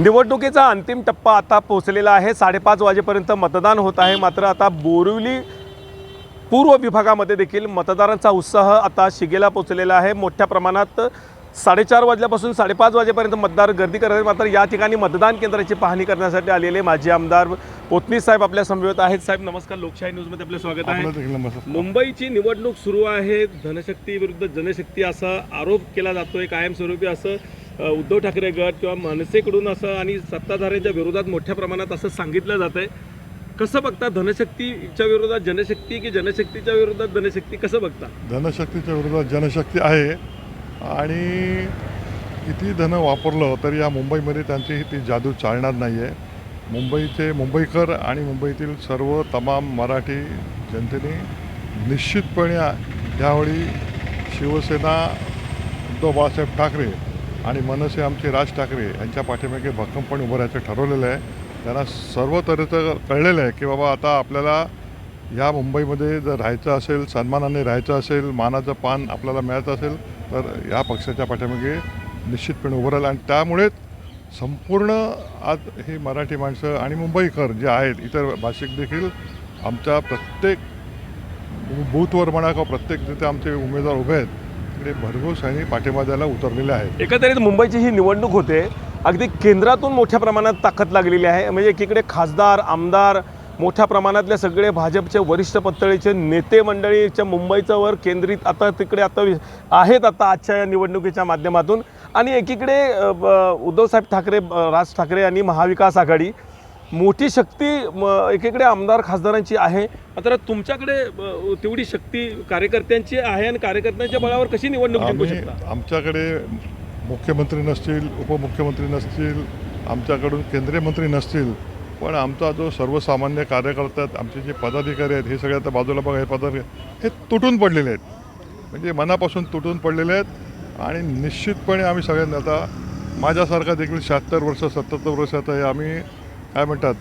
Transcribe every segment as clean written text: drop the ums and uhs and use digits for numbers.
निवडणुकीचा अंतिम टप्पा आता पोहोचलेला आहे। 5:30 वाजेपर्यंत मतदान होत आहे। मात्र आता बोरिवली पूर्व विभागामध्ये देखील मतदारांचा उत्साह आता शिगेला पोहोचलेला आहे। मोठ्या प्रमाणात 4:30 वाजल्यापासून 5:30 वाजेपर्यंत मतदार गर्दी करत आहेत। मात्र या ठिकाणी मतदान केंद्राची पाहणी करण्यासाठी आलेले माजी आमदार पोतनी साहेब आपल्या समवेत आहेत। साहेब नमस्कार, लोकशाही न्यूजमध्ये आपले स्वागत आहे। मुंबईची निवडणूक सुरू आहे। धनशक्ती विरुद्ध जनशक्ती असा आरोप केला जातोय कायमस्वरूपी, असं उद्धव ठाकरे गट किंवा मनसेकडून असं आणि सत्ताधाऱ्यांच्या विरोधात मोठ्या प्रमाणात असं सांगितलं जातंय। कसं बघता, धनशक्तीच्या विरोधात जनशक्ती की जनशक्तीच्या विरोधात धनशक्ती, कसं बघता? धनशक्तीच्या विरोधात जनशक्ती आहे आणि किती धन वापरलं तरी या मुंबईमध्ये त्यांची ती जादू चालणार नाही आहे। मुंबईकर आणि मुंबईतील सर्व तमाम मराठी जनतेने निश्चितपणे यावेळी शिवसेना उद्धव बाळासाहेब ठाकरे आणि मनसे आमचे राज ठाकरे यांच्या पाठीमागे भक्कमपणे उभं राहायचं ठरवलेलं आहे। त्यांना सर्व तऱ्हेचं कळलेलं आहे की बाबा आता आपल्याला या मुंबईमध्ये जर राहायचं असेल, सन्मानाने राहायचं असेल, मानाचं पान आपल्याला मिळायचं असेल तर या पक्षाच्या पाठीमागे निश्चितपणे उभं राहिलं। आणि त्यामुळेच संपूर्ण आज ही मराठी माणसं आणि मुंबईकर जे आहेत, इतर भाषिक देखील आमच्या प्रत्येक बूथवर म्हणा किंवा प्रत्येक जिथे आमचे उमेदवार उभे आहेत तिकडे भरघोस आणि पाठिंबा द्यायला उतरलेले आहेत। एकंदरीत मुंबईची ही निवडणूक होते, अगदी केंद्रातून मोठ्या प्रमाणात ताकद लागलेली आहे। म्हणजे एकीकडे खासदार, आमदार, मोठ्या प्रमाणातले सगळे भाजपचे वरिष्ठ पातळीचे नेते मंडळीच्या मुंबईचं वर केंद्रित आता तिकडे आहेत आता आजच्या या निवडणुकीच्या माध्यमातून। आणि एकीकडे उद्धवसाहेब ठाकरे, राज ठाकरे आणि महाविकास आघाडी मोठी शक्ती एकीकडे आमदार खासदारांची आहे। मात्र तुमच्याकडे तेवढी शक्ती कार्यकर्त्यांची आहे आणि कार्यकर्त्यांच्या बळावर कशी निवडणूक जिंकू शकता? आमच्याकडे मुख्यमंत्री नसतील, उपमुख्यमंत्री नसतील, आमच्याकडून केंद्रीय मंत्री नसतील, पण आमचा जो सर्वसामान्य कार्यकर्ते आहेत, आमचे जे पदाधिकारी आहेत, हे सगळे आता बाजूला बघा, हे पदाधिकारी हे तुटून पडलेले आहेत, म्हणजे मनापासून तुटून पडलेले आहेत। आणि निश्चितपणे आम्ही सगळ्यांना, आता माझ्यासारखा देखील 76 वर्ष 77 वर्षाचा आहे, आम्ही काय म्हणतात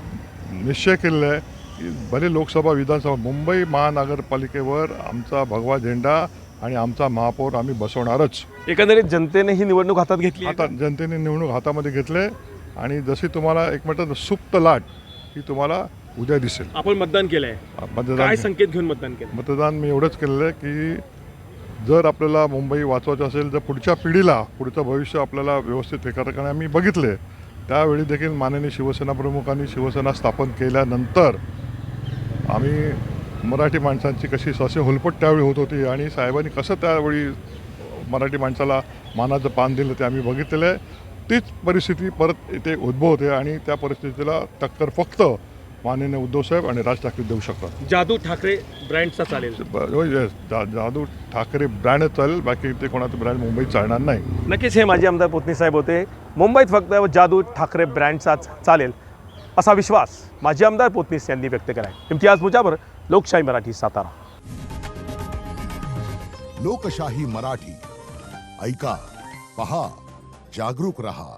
निश्चय केलेला आहे की भले लोकसभा, विधानसभा, मुंबई महानगरपालिकेवर आमचा भगवा झेंडा आणि आमचा महापौर आम्ही बसवणारच। एकंदरीत जनतेने ही निवडणूक हातात घेतली, आता जनतेने निवडणूक हातामध्ये घेतले आणि जशी तुम्हाला एक म्हणतात सुप्त लाट ही तुम्हाला उद्या दिसेल। आपण मतदान केलंय, काय संकेत घेऊन मतदान केलं? मतदान मी एवढंच केलेलं आहे की जर आपल्याला मुंबई वाचवायचं असेल, जर पुढच्या पिढीला पुढचं भविष्य आपल्याला व्यवस्थित हे करताना आम्ही बघितले, त्यावेळी देखील माननीय शिवसेना प्रमुखांनी शिवसेना स्थापन केल्यानंतर आम्ही मराठी माणसांची कशी ससे हुलपट त्यावेळी होत होती आणि साहेबांनी कसं त्यावेळी मराठी माणसाला मानाचं पान दिलं ते आम्ही बघितलेलं आहे। तीच परिस्थिती परत इथे उद्भवते आणि त्या परिस्थितीला टक्कर फक्त माननीय उद्धवसाहेब आणि राज ठाकरे देऊ शकतात। जादू ठाकरे ब्रँडचा चालेल? जादू ठाकरे ब्रँडच चालेल, बाकी ते कोणाचं ब्रँड मुंबईत चालणार नाही। नक्कीच हे माजी आमदार पोतनी साहेब होते। मुंबईत फक्त जादू ठाकरे ब्रँडचाच चालेल असा विश्वास माजी आमदार पोतनीस यांनी व्यक्त केला आहे। इम्तियाज मुजावर, लोकशाही मराठी, सातारा। लोकशाही मराठी, ऐका, पहा, जागरूक रहा।